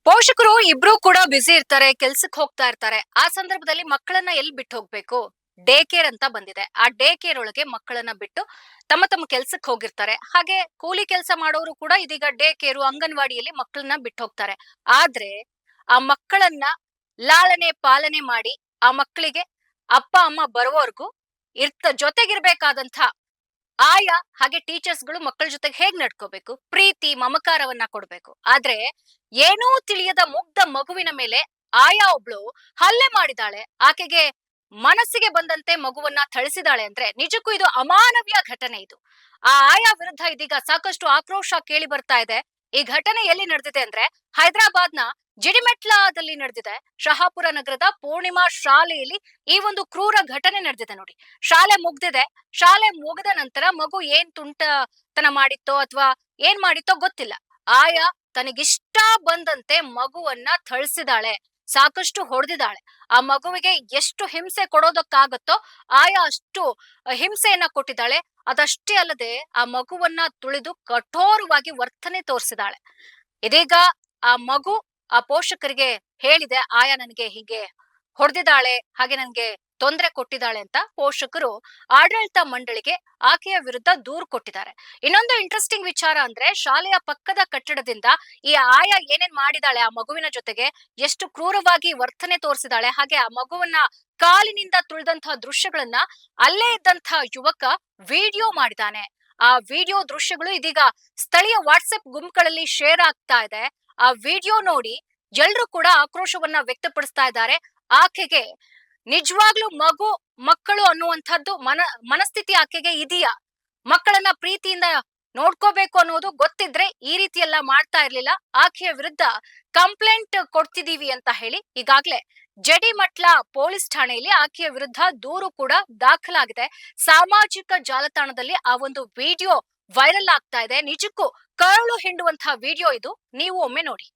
ಪೋಷಕರು ಇಬ್ರು ಕೂಡ ಬ್ಯುಸಿ ಇರ್ತಾರೆ, ಕೆಲ್ಸಕ್ಕೆ ಹೋಗ್ತಾ ಇರ್ತಾರೆ. ಆ ಸಂದರ್ಭದಲ್ಲಿ ಮಕ್ಕಳನ್ನ ಎಲ್ಲಿ ಬಿಟ್ಟು ಹೋಗ್ಬೇಕು? ಡೇ ಕೇರ್ ಅಂತ ಬಂದಿದೆ. ಆ ಡೇ ಕೇರ್ ಒಳಗೆ ಮಕ್ಕಳನ್ನ ಬಿಟ್ಟು ತಮ್ಮ ತಮ್ಮ ಕೆಲ್ಸಕ್ಕೆ ಹೋಗಿರ್ತಾರೆ. ಹಾಗೆ ಕೂಲಿ ಕೆಲಸ ಮಾಡೋರು ಕೂಡ ಇದೀಗ ಡೇ ಕೇರು, ಅಂಗನವಾಡಿಯಲ್ಲಿ ಮಕ್ಕಳನ್ನ ಬಿಟ್ಟು ಹೋಗ್ತಾರೆ. ಆದ್ರೆ ಆ ಮಕ್ಕಳನ್ನ ಲಾಲನೆ ಪಾಲನೆ ಮಾಡಿ ಆ ಮಕ್ಕಳಿಗೆ ಅಪ್ಪ ಅಮ್ಮ ಬರುವವರೆಗೂ ಜೊತೆಗಿರ್ಬೇಕಾದಂತ ಆಯಾ ಹಾಗೆ ಟೀಚರ್ಸ್‌ಗಳು ಮಕ್ಕಳ ಜೊತೆಗೆ ಹೇಗ್ ನಡ್ಕೋಬೇಕು? ಪ್ರೀತಿ, ಮಮಕಾರವನ್ನ ಕೊಡ್ಬೇಕು. ಆದ್ರೆ ಏನೂ ತಿಳಿಯದ ಮುಗ್ಧ ಮಗುವಿನ ಮೇಲೆ ಆಯಾ ಒಬ್ಳು ಹಲ್ಲೆ ಮಾಡಿದಾಳೆ. ಆಕೆಗೆ ಮನಸ್ಸಿಗೆ ಬಂದಂತೆ ಮಗುವನ್ನ ಥಳಿಸಿದಾಳೆ ಅಂದ್ರೆ ನಿಜಕ್ಕೂ ಇದು ಅಮಾನವೀಯ ಘಟನೆ ಇದು. ಆ ಆಯಾ ವಿರುದ್ಧ ಇದೀಗ ಸಾಕಷ್ಟು ಆಕ್ರೋಶ ಕೇಳಿ ಬರ್ತಾ ಇದೆ. ಈ ಘಟನೆ ಎಲ್ಲಿ ನಡೆದಿದೆ ಅಂದ್ರೆ ಹೈದರಾಬಾದ್‌ನ ಜಿಡಿಮೆಟ್ಲಾದಲ್ಲಿ ನಡೆದಿದೆ. ಶಹಾಪುರ ನಗರದ ಪೂರ್ಣಿಮಾ ಶಾಲೆಯಲ್ಲಿ ಈ ಒಂದು ಕ್ರೂರ ಘಟನೆ ನಡೆದಿದೆ ನೋಡಿ. ಶಾಲೆ ಮುಗ್ದಿದೆ. ಶಾಲೆ ಮುಗಿದ ನಂತರ ಮಗು ಏನ್ ತುಂಟತನ ಮಾಡಿತ್ತೋ ಅಥವಾ ಏನ್ ಮಾಡಿತ್ತೋ ಗೊತ್ತಿಲ್ಲ. ಆಯಾ ತನಗಿಷ್ಟ ಬಂದಂತೆ ಮಗುವನ್ನ ಥಳಿಸಿದಾಳೆ. ಸಾಕಷ್ಟು ಹೊಡೆದಿದ್ದಾಳೆ. ಆ ಮಗುವಿಗೆ ಎಷ್ಟು ಹಿಂಸೆ ಕೊಡೋದಕ್ಕಾಗತ್ತೋ ಆಯಾ ಅಷ್ಟು ಹಿಂಸೆಯನ್ನ ಕೊಟ್ಟಿದ್ದಾಳೆ. ಅದಷ್ಟೇ ಅಲ್ಲದೆ ಆ ಮಗುವನ್ನ ತುಳಿದು ಕಠೋರವಾಗಿ ವರ್ತನೆ ತೋರಿಸಿದಾಳೆ. ಇದೀಗ ಆ ಮಗು ಆ ಪೋಷಕರಿಗೆ ಹೇಳಿದೆ, ಆಯಾ ನನಗೆ ಹೀಗೆ ಹೊಡೆದಿದ್ದಾಳೆ, ಹಾಗೆ ನನ್ಗೆ ತೊಂದರೆ ಕೊಟ್ಟಿದ್ದಾಳೆ ಅಂತ ಪೋಷಕರು ಆಡಳಿತ ಮಂಡಳಿಗೆ ಆಕೆಯ ವಿರುದ್ಧ ದೂರು ಕೊಟ್ಟಿದ್ದಾರೆ. ಇನ್ನೊಂದು ಇಂಟ್ರೆಸ್ಟಿಂಗ್ ವಿಚಾರ ಅಂದ್ರೆ ಶಾಲೆಯ ಪಕ್ಕದ ಕಟ್ಟಡದಿಂದ ಈ ಆಯಾ ಏನೇನ್ ಮಾಡಿದಾಳೆ ಆ ಮಗುವಿನ ಜೊತೆಗೆ, ಎಷ್ಟು ಕ್ರೂರವಾಗಿ ವರ್ತನೆ ತೋರಿಸಿದಾಳೆ, ಹಾಗೆ ಆ ಮಗುವನ್ನ ಕಾಲಿನಿಂದ ತುಳಿದಂತಹ ದೃಶ್ಯಗಳನ್ನ ಅಲ್ಲೇ ಇದ್ದಂತಹ ಯುವಕ ವಿಡಿಯೋ ಮಾಡಿದಾನೆ. ಆ ವಿಡಿಯೋ ದೃಶ್ಯಗಳು ಇದೀಗ ಸ್ಥಳೀಯ ವಾಟ್ಸ್ಆಪ್ ಗುಂಪುಗಳಲ್ಲಿ ಶೇರ್ ಆಗ್ತಾ ಇದೆ. ಆ ವಿಡಿಯೋ ನೋಡಿ ಎಲ್ರೂ ಕೂಡ ಆಕ್ರೋಶವನ್ನ ವ್ಯಕ್ತಪಡಿಸ್ತಾ ಇದ್ದಾರೆ. ಆಕೆಗೆ ನಿಜವಾಗ್ಲೂ ಮಕ್ಕಳು ಅನ್ನುವಂಥದ್ದು ಮನಸ್ಥಿತಿ ಆಕೆಗೆ ಇದೆಯಾ? ಮಕ್ಕಳನ್ನ ಪ್ರೀತಿಯಿಂದ ನೋಡ್ಕೋಬೇಕು ಅನ್ನೋದು ಗೊತ್ತಿದ್ರೆ ಈ ರೀತಿ ಎಲ್ಲ ಮಾಡ್ತಾ ಇರ್ಲಿಲ್ಲ. ಆಕೆಯ ವಿರುದ್ಧ ಕಂಪ್ಲೇಂಟ್ ಕೊಡ್ತಿದೀವಿ ಅಂತ ಹೇಳಿ ಈಗಾಗ್ಲೇ ಜಡಿಮಟ್ಲ ಪೊಲೀಸ್ ಠಾಣೆಯಲ್ಲಿ ಆಕೆಯ ವಿರುದ್ಧ ದೂರು ಕೂಡ ದಾಖಲಾಗಿದೆ. ಸಾಮಾಜಿಕ ಜಾಲತಾಣದಲ್ಲಿ ಆ ಒಂದು ವಿಡಿಯೋ ವೈರಲ್ ಆಗ್ತಾ ಇದೆ. ನಿಜಕ್ಕೂ ಕರುಳು ಹಿಂಡುವಂತಹ ವಿಡಿಯೋ ಇದು. ನೀವು ಒಮ್ಮೆ ನೋಡಿ.